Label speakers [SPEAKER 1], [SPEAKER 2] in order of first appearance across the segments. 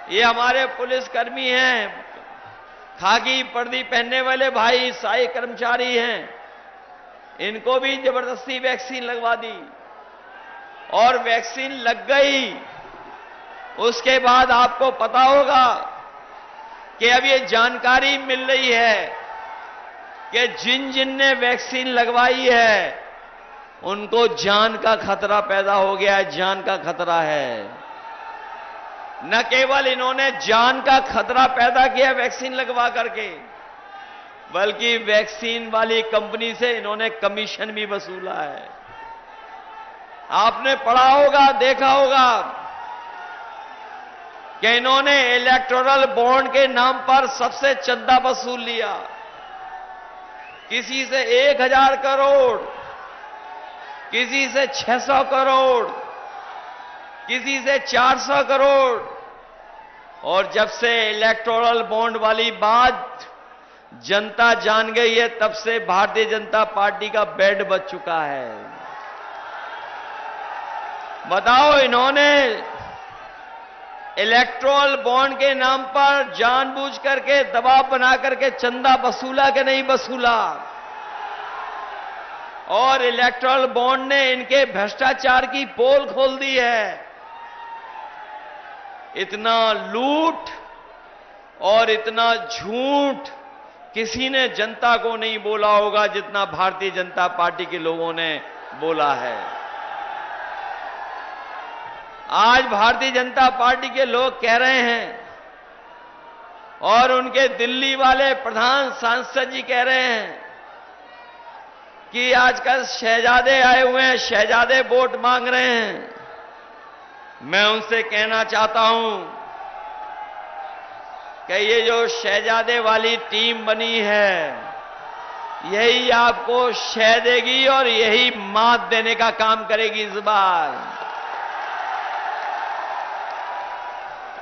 [SPEAKER 1] ये हमारे पुलिसकर्मी हैं, खाकी वर्दी पहनने वाले भाई सहायक कर्मचारी हैं, इनको भी जबरदस्ती वैक्सीन लगवा दी और वैक्सीन लग गई। उसके बाद आपको पता होगा कि अब ये जानकारी मिल रही है कि जिन जिन ने वैक्सीन लगवाई है उनको जान का खतरा पैदा हो गया है, जान का खतरा है। न केवल इन्होंने जान का खतरा पैदा किया वैक्सीन लगवा करके, बल्कि वैक्सीन वाली कंपनी से इन्होंने कमीशन भी वसूला है। आपने पढ़ा होगा, देखा होगा कि इन्होंने इलेक्टोरल बॉन्ड के नाम पर सबसे चंदा वसूल लिया। किसी से 1000 करोड़, किसी से 600 करोड़, किसी से 400 करोड़। और जब से इलेक्टोरल बॉन्ड वाली बात जनता जान गई है, तब से भारतीय जनता पार्टी का बेड बच चुका है। बताओ, इन्होंने इलेक्टोरल बॉन्ड के नाम पर जानबूझ करके दबाव बना करके चंदा वसूला कि नहीं वसूला? और इलेक्टोरल बॉन्ड ने इनके भ्रष्टाचार की पोल खोल दी है। इतना लूट और इतना झूठ किसी ने जनता को नहीं बोला होगा जितना भारतीय जनता पार्टी के लोगों ने बोला है। आज भारतीय जनता पार्टी के लोग कह रहे हैं और उनके दिल्ली वाले प्रधान सांसद जी कह रहे हैं कि आजकल शहजादे आए हुए हैं, शहजादे वोट मांग रहे हैं। मैं उनसे कहना चाहता हूं कि ये जो शहजादे वाली टीम बनी है, यही आपको शह देगी और यही मात देने का काम करेगी इस बार।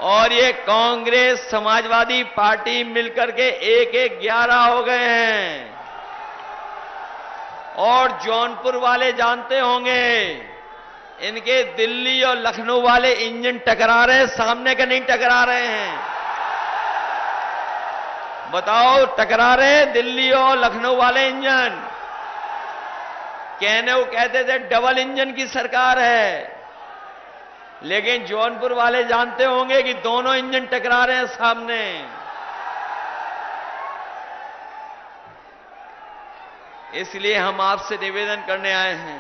[SPEAKER 1] और ये कांग्रेस समाजवादी पार्टी मिलकर के 1-11 हो गए हैं। और जौनपुर वाले जानते होंगे, इनके दिल्ली और लखनऊ वाले इंजन टकरा रहे हैं, सामने के नहीं टकरा रहे हैं। बताओ, टकरा रहे हैं दिल्ली और लखनऊ वाले इंजन। वो कहते थे डबल इंजन की सरकार है, लेकिन जौनपुर वाले जानते होंगे कि दोनों इंजन टकरा रहे हैं सामने। इसलिए हम आपसे निवेदन करने आए हैं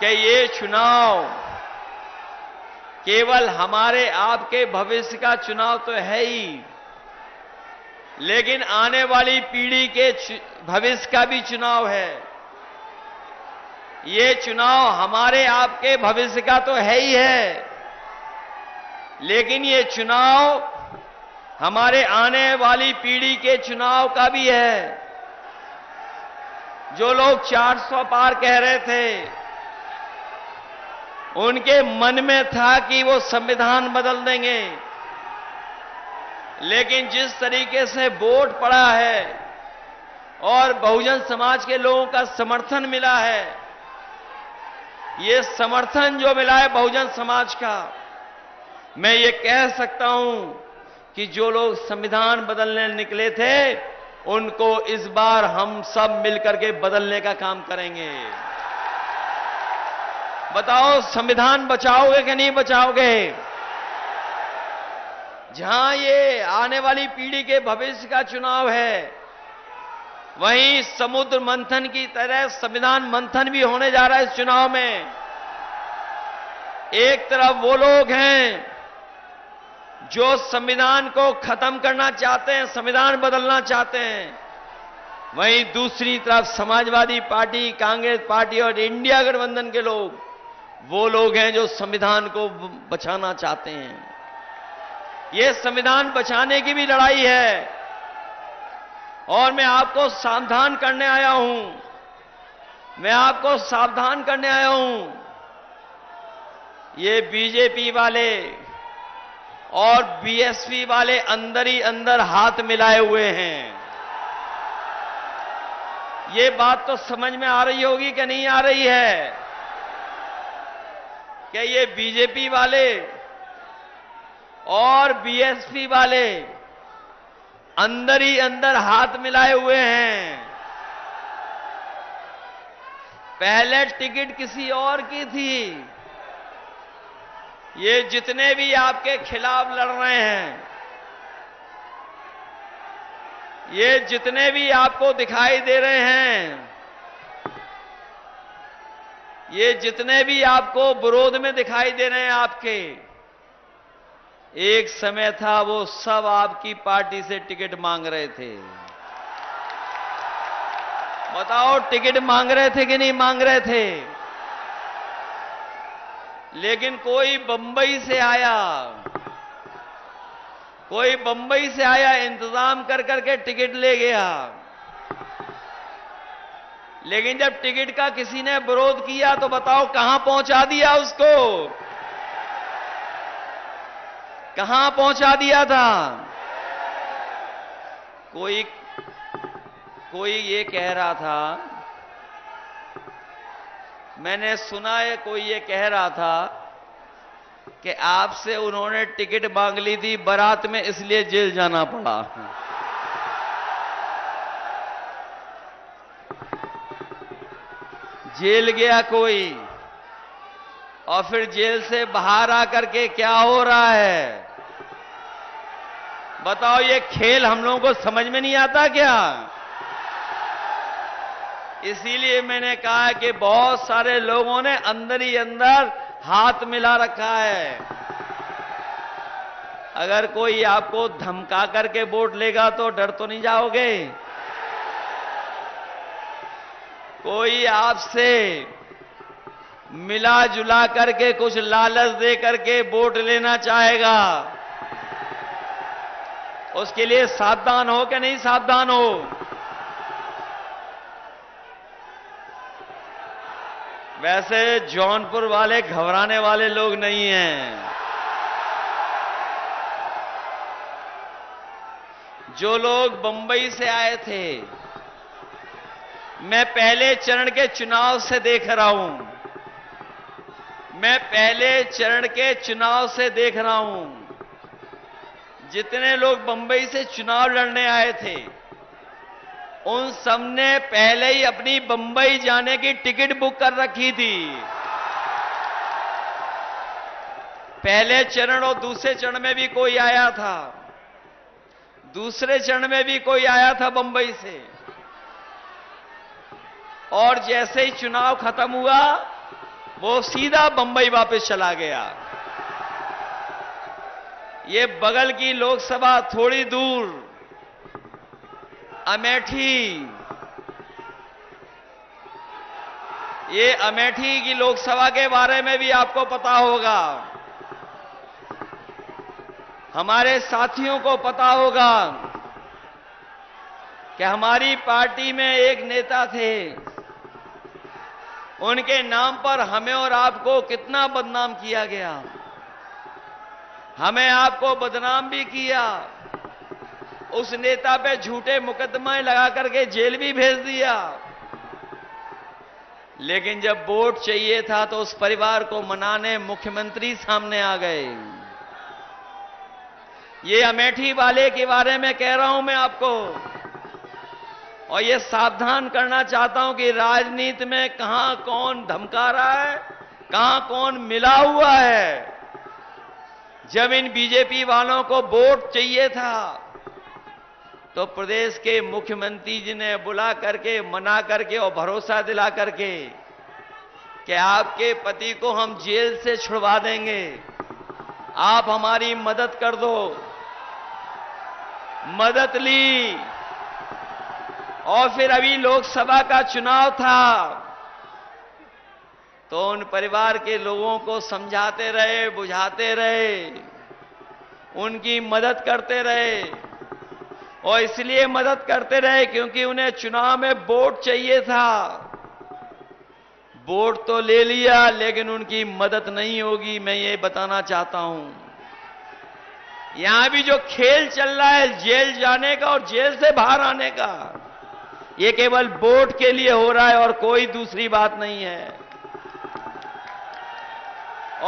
[SPEAKER 1] कि ये चुनाव केवल हमारे आपके भविष्य का चुनाव तो है ही, लेकिन आने वाली पीढ़ी के भविष्य का भी चुनाव है। ये चुनाव हमारे आपके भविष्य का तो है ही है, लेकिन ये चुनाव हमारे आने वाली पीढ़ी के चुनाव का भी है। जो लोग 400 पार कह रहे थे, उनके मन में था कि वो संविधान बदल देंगे, लेकिन जिस तरीके से वोट पड़ा है और बहुजन समाज के लोगों का समर्थन मिला है, ये समर्थन जो मिला है बहुजन समाज का, मैं ये कह सकता हूं कि जो लोग संविधान बदलने निकले थे, उनको इस बार हम सब मिलकर के बदलने का काम करेंगे। बताओ, संविधान बचाओगे कि नहीं बचाओगे? जहां ये आने वाली पीढ़ी के भविष्य का चुनाव है, वहीं समुद्र मंथन की तरह संविधान मंथन भी होने जा रहा है इस चुनाव में। एक तरफ वो लोग हैं जो संविधान को खत्म करना चाहते हैं, संविधान बदलना चाहते हैं, वहीं दूसरी तरफ समाजवादी पार्टी, कांग्रेस पार्टी और इंडिया गठबंधन के लोग, वो लोग हैं जो संविधान को बचाना चाहते हैं। ये संविधान बचाने की भी लड़ाई है और मैं आपको सावधान करने आया हूं, मैं आपको सावधान करने आया हूं। ये बीजेपी वाले और बीएसपी वाले अंदर ही अंदर हाथ मिलाए हुए हैं। ये बात तो समझ में आ रही होगी कि नहीं आ रही है? क्या ये बीजेपी वाले और बीएसपी वाले अंदर ही अंदर हाथ मिलाए हुए हैं। पहले टिकट किसी और की थी। ये जितने भी आपके खिलाफ लड़ रहे हैं, ये जितने भी आपको दिखाई दे रहे हैं, ये जितने भी आपको विरोध में दिखाई दे रहे हैं आपके, एक समय था वो सब आपकी पार्टी से टिकट मांग रहे थे। बताओ, टिकट मांग रहे थे कि नहीं मांग रहे थे? लेकिन कोई बंबई से आया, कोई बंबई से आया, इंतजाम कर करके टिकट ले गया। लेकिन जब टिकट का किसी ने विरोध किया तो बताओ कहां पहुंचा दिया उसको? कहां पहुंचा दिया था? कोई ये कह रहा था, मैंने सुना है, कोई ये कह रहा था कि आपसे उन्होंने टिकट मांग ली थी बारात में, इसलिए जेल जाना पड़ा। जेल गया कोई, और फिर जेल से बाहर आकर के क्या हो रहा है? बताओ, ये खेल हम लोगों को समझ में नहीं आता क्या? इसीलिए मैंने कहा कि बहुत सारे लोगों ने अंदर ही अंदर हाथ मिला रखा है। अगर कोई आपको धमका करके वोट लेगा तो डर तो नहीं जाओगे? कोई आपसे मिला जुला करके कुछ लालच दे करके वोट लेना चाहेगा, उसके लिए सावधान हो कि नहीं सावधान हो? वैसे जौनपुर वाले घबराने वाले लोग नहीं हैं। जो लोग बंबई से आए थे, मैं पहले चरण के चुनाव से देख रहा हूं, मैं पहले चरण के चुनाव से देख रहा हूं। जितने लोग बंबई से चुनाव लड़ने आए थे, उन सबने पहले ही अपनी बंबई जाने की टिकट बुक कर रखी थी। पहले चरण और दूसरे चरण में भी कोई आया था, दूसरे चरण में भी कोई आया था बंबई से, और जैसे ही चुनाव खत्म हुआ वो सीधा बंबई वापस चला गया। ये बगल की लोकसभा थोड़ी दूर अमेठी, ये अमेठी की लोकसभा के बारे में भी आपको पता होगा, हमारे साथियों को पता होगा कि हमारी पार्टी में एक नेता थे, उनके नाम पर हमें और आपको कितना बदनाम किया गया। हमें आपको बदनाम भी किया, उस नेता पे झूठे मुकदमे लगा करके जेल भी भेज दिया। लेकिन जब वोट चाहिए था तो उस परिवार को मनाने मुख्यमंत्री सामने आ गए। ये अमेठी वाले के बारे में कह रहा हूं मैं आपको, और ये सावधान करना चाहता हूं कि राजनीति में कहां कौन धमका रहा है, कहां कौन मिला हुआ है। जब इन बीजेपी वालों को वोट चाहिए था तो प्रदेश के मुख्यमंत्री जी ने बुला करके, मना करके और भरोसा दिला करके कि आपके पति को हम जेल से छुड़वा देंगे, आप हमारी मदद कर दो। मदद ली, और फिर अभी लोकसभा का चुनाव था तो उन परिवार के लोगों को समझाते रहे, बुझाते रहे, उनकी मदद करते रहे। और इसलिए मदद करते रहे क्योंकि उन्हें चुनाव में वोट चाहिए था। वोट तो ले लिया लेकिन उनकी मदद नहीं होगी, मैं ये बताना चाहता हूं। यहां भी जो खेल चल रहा है जेल जाने का और जेल से बाहर आने का, ये केवल वोट के लिए हो रहा है और कोई दूसरी बात नहीं है।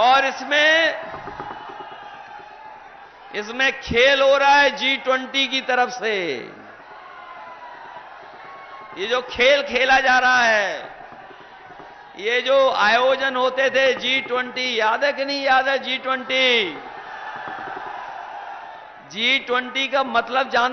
[SPEAKER 1] और इसमें इसमें खेल हो रहा है G20 की तरफ से। ये जो खेल खेला जा रहा है, ये जो आयोजन होते थे G20, याद है कि नहीं याद है? G20 का मतलब जानते